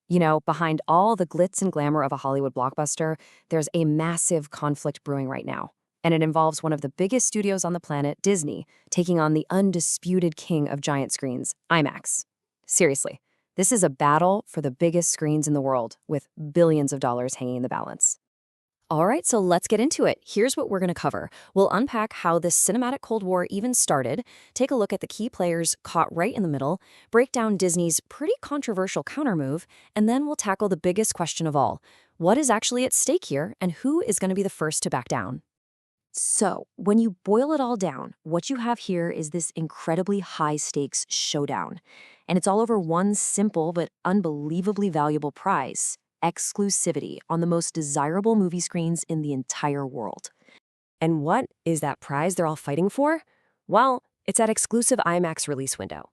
You know, behind all the glitz and glamour of a Hollywood blockbuster, there's a massive conflict brewing right now. And it involves one of the biggest studios on the planet, Disney, taking on the undisputed king of giant screens, IMAX. Seriously, this is a battle for the biggest screens in the world, with billions of dollars hanging in the balance. All right, so let's get into it. Here's what we're going to cover. We'll unpack how this cinematic Cold War even started, take a look at the key players caught right in the middle, break down Disney's pretty controversial countermove, and then we'll tackle the biggest question of all. What is actually at stake here, and who is going to be the first to back down? So, when you boil it all down, what you have here is this incredibly high-stakes showdown. And it's all over one simple but unbelievably valuable prize: exclusivity on the most desirable movie screens in the entire world. And what is that prize they're all fighting for? Well, it's that exclusive IMAX release window.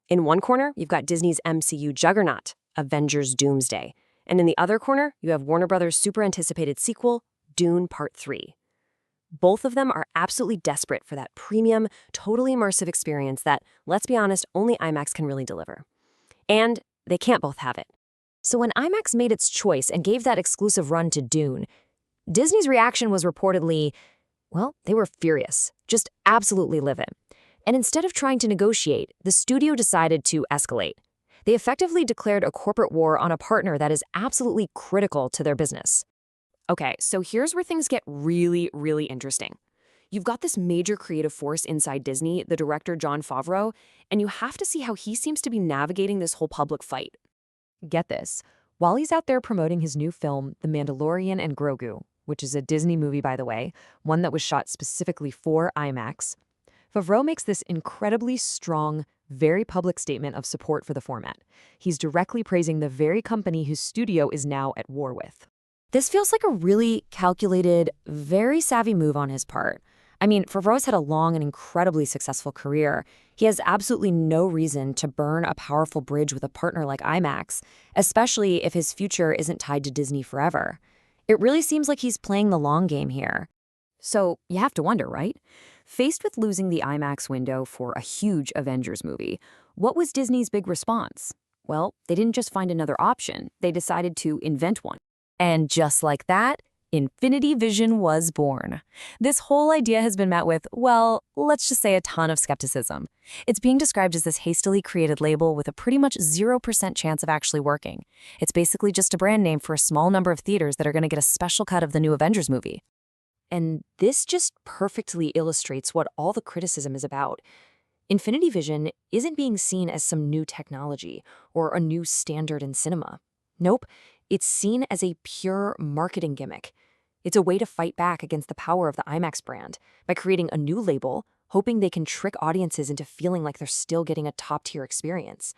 In one corner, you've got Disney's MCU juggernaut, Avengers Doomsday. And in the other corner, you have Warner Brothers' super anticipated sequel, Dune Part 3. Both of them are absolutely desperate for that premium, totally immersive experience that, let's be honest, only IMAX can really deliver. And they can't both have it. So when IMAX made its choice and gave that exclusive run to Dune, Disney's reaction was reportedly, well, they were furious, just absolutely livid. And instead of trying to negotiate, the studio decided to escalate. They effectively declared a corporate war on a partner that is absolutely critical to their business. Okay, so here's where things get really, really interesting. You've got this major creative force inside Disney, the director Jon Favreau, and you have to see how he seems to be navigating this whole public fight. Get this. While he's out there promoting his new film, The Mandalorian and Grogu, which is a Disney movie, by the way, one that was shot specifically for IMAX, Favreau makes this incredibly strong, very public statement of support for the format. He's directly praising the very company whose studio is now at war with. This feels like a really calculated, very savvy move on his part. I mean, Favreau's had a long and incredibly successful career. He has absolutely no reason to burn a powerful bridge with a partner like IMAX, especially if his future isn't tied to Disney forever. It really seems like he's playing the long game here. So you have to wonder, right? Faced with losing the IMAX window for a huge Avengers movie, what was Disney's big response? Well, they didn't just find another option. They decided to invent one. And just like that, Infinity Vision was born. This whole idea has been met with, well, let's just say a ton of skepticism. It's being described as this hastily created label with a pretty much 0% chance of actually working. It's basically just a brand name for a small number of theaters that are going to get a special cut of the new Avengers movie. And this just perfectly illustrates what all the criticism is about. Infinity Vision isn't being seen as some new technology or a new standard in cinema. Nope. It's seen as a pure marketing gimmick. It's a way to fight back against the power of the IMAX brand by creating a new label, hoping they can trick audiences into feeling like they're still getting a top-tier experience.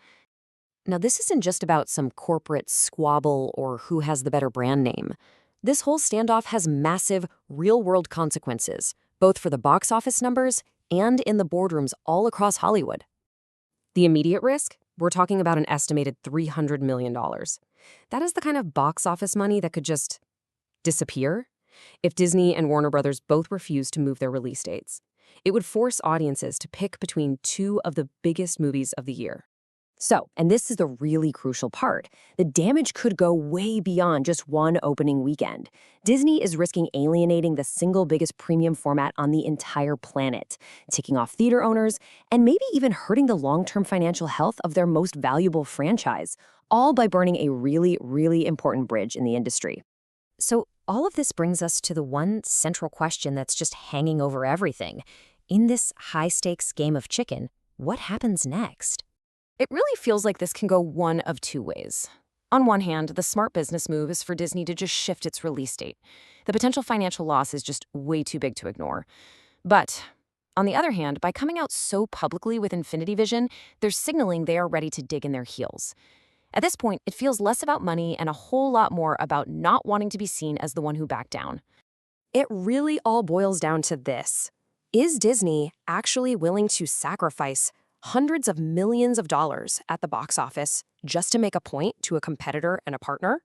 Now, this isn't just about some corporate squabble or who has the better brand name. This whole standoff has massive, real-world consequences, both for the box office numbers and in the boardrooms all across Hollywood. The immediate risk? We're talking about an estimated $300 million. That is the kind of box office money that could just disappear if Disney and Warner Brothers both refuse to move their release dates. It would force audiences to pick between two of the biggest movies of the year. So, and this is the really crucial part, the damage could go way beyond just one opening weekend. Disney is risking alienating the single biggest premium format on the entire planet, ticking off theater owners, and maybe even hurting the long-term financial health of their most valuable franchise, all by burning a really, really important bridge in the industry. So all of this brings us to the one central question that's just hanging over everything. In this high-stakes game of chicken, what happens next? It really feels like this can go one of two ways. On one hand, the smart business move is for Disney to just shift its release date. The potential financial loss is just way too big to ignore. But on the other hand, by coming out so publicly with Infinity Vision, they're signaling they are ready to dig in their heels. At this point, it feels less about money and a whole lot more about not wanting to be seen as the one who backed down. It really all boils down to this. Is Disney actually willing to sacrifice hundreds of millions of dollars at the box office just to make a point to a competitor and a partner?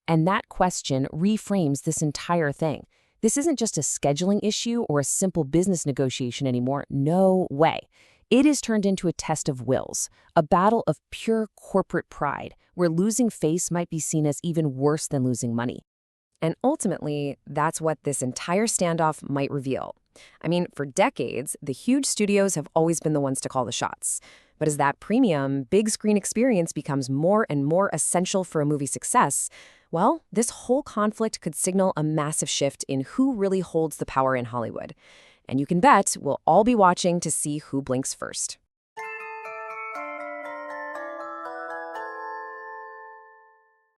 And that question reframes this entire thing. This isn't just a scheduling issue or a simple business negotiation anymore. No way. It is turned into a test of wills, a battle of pure corporate pride, where losing face might be seen as even worse than losing money. And ultimately, that's what this entire standoff might reveal. I mean, for decades, the huge studios have always been the ones to call the shots. But as that premium, big screen experience becomes more and more essential for a movie's success, well, this whole conflict could signal a massive shift in who really holds the power in Hollywood. And you can bet we'll all be watching to see who blinks first.